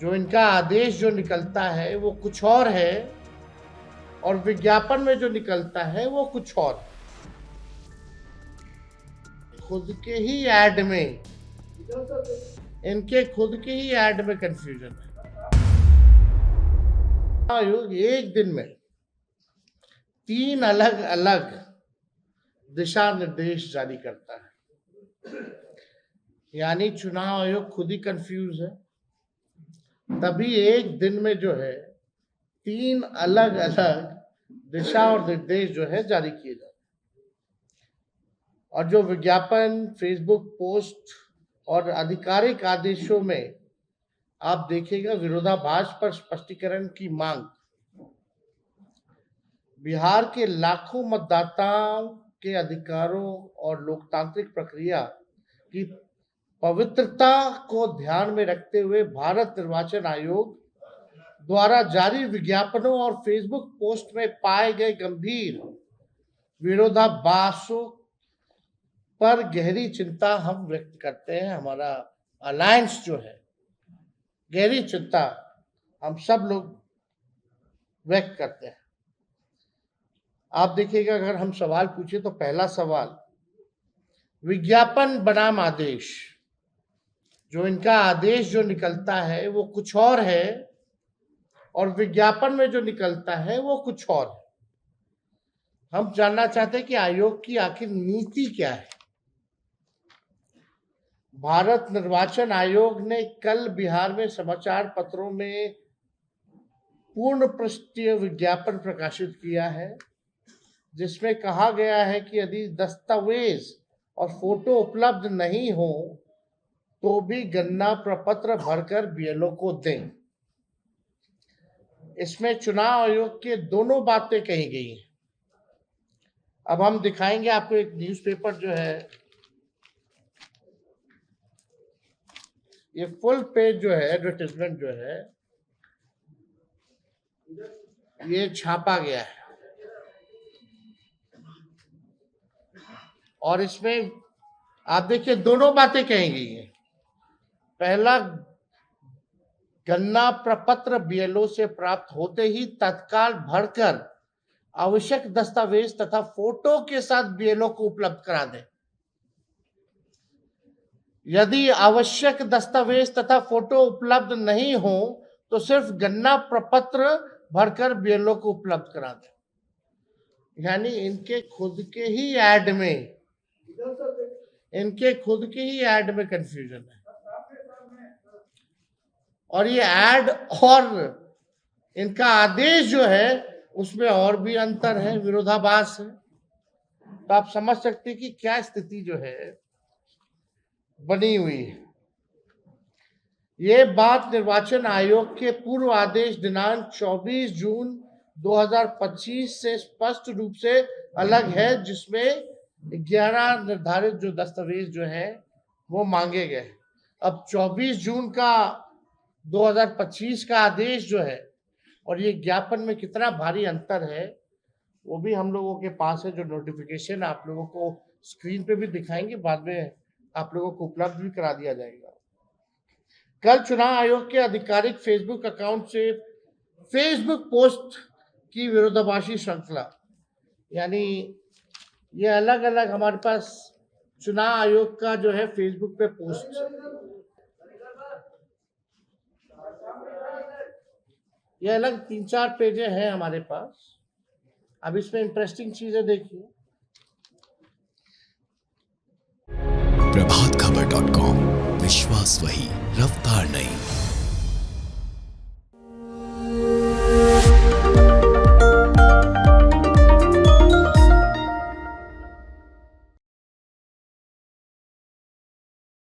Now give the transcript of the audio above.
जो इनका आदेश जो निकलता है वो कुछ और है और विज्ञापन में जो निकलता है वो कुछ और है। खुद के ही ऐड में, इनके खुद के ही ऐड में कंफ्यूजन है। आयोग एक दिन में 3 अलग अलग दिशा निर्देश जारी करता है, यानी चुनाव आयोग खुद ही कंफ्यूज है। तभी एक दिन में जो है 3 अलग अलग दिशा और निर्देश जो है जारी किए जाते हैं। और जो विज्ञापन, फेसबुक पोस्ट और आधिकारिक आदेशों में आप देखिएगा विरोधाभास पर स्पष्टीकरण की मांग। बिहार के लाखों मतदाताओं के अधिकारों और लोकतांत्रिक प्रक्रिया की पवित्रता को ध्यान में रखते हुए भारत निर्वाचन आयोग द्वारा जारी विज्ञापनों और फेसबुक पोस्ट में पाए गए गंभीर विरोधाभासों पर गहरी चिंता हम व्यक्त करते हैं। हमारा अलायंस जो है, गहरी चिंता हम सब लोग व्यक्त करते हैं। आप देखिएगा, अगर हम सवाल पूछे तो पहला सवाल, विज्ञापन बनाम आदेश, जो इनका आदेश जो निकलता है वो कुछ और है और विज्ञापन में जो निकलता है वो कुछ और है। हम जानना चाहते हैं कि आयोग की आखिर नीति क्या है। भारत निर्वाचन आयोग ने कल बिहार में समाचार पत्रों में पूर्ण पृष्ठीय विज्ञापन प्रकाशित किया है, जिसमें कहा गया है कि यदि दस्तावेज और फोटो उपलब्ध नहीं हो तो भी गणना प्रपत्र भरकर बीएलओ को दें। इसमें चुनाव आयोग के दोनों बातें कही गई हैं। अब हम दिखाएंगे आपको एक न्यूज़पेपर जो है, ये फुल पेज जो है, एडवर्टाइजमेंट जो है, ये छापा गया है और इसमें आप देखिए दोनों बातें कही गई हैं। पहला, गणना प्रपत्र बीएलओ से प्राप्त होते ही तत्काल भरकर आवश्यक दस्तावेज तथा फोटो के साथ बीएलओ को उपलब्ध करा दें। यदि आवश्यक दस्तावेज तथा फोटो उपलब्ध नहीं हो तो सिर्फ गणना प्रपत्र भरकर बीएलओ को उपलब्ध करा दें। यानी इनके खुद के ही ऐड में, इनके खुद के ही ऐड में कंफ्यूजन है। और ये ऐड और इनका आदेश जो है उसमें और भी अंतर है, विरोधाभास है। तो आप समझ सकते हैं कि क्या स्थिति जो है बनी हुई है। ये बात निर्वाचन आयोग के पूर्व आदेश दिनांक 24 जून 2025 से स्पष्ट रूप से अलग है, जिसमें 11 निर्धारित जो दस्तावेज जो है वो मांगे गए। अब 24 जून का 2025 का आदेश जो है और ये ज्ञापन में कितना भारी अंतर है वो भी हम लोगों के पास है। जो नोटिफिकेशन आप लोगों को स्क्रीन पे भी दिखाएंगे, बाद में आप लोगों को उपलब्ध भी करा दिया जाएगा। कल चुनाव आयोग के आधिकारिक फेसबुक अकाउंट से फेसबुक पोस्ट की विरोधाभासी श्रृंखला, यानी ये अलग अलग हमारे पास चुनाव आयोग का जो है फेसबुक पे पोस्ट, ये अलग 3-4 पेजें हैं हमारे पास। अब इसमें इंटरेस्टिंग चीजें देखिए। प्रभातखबर.com, विश्वास वही, रफ्तार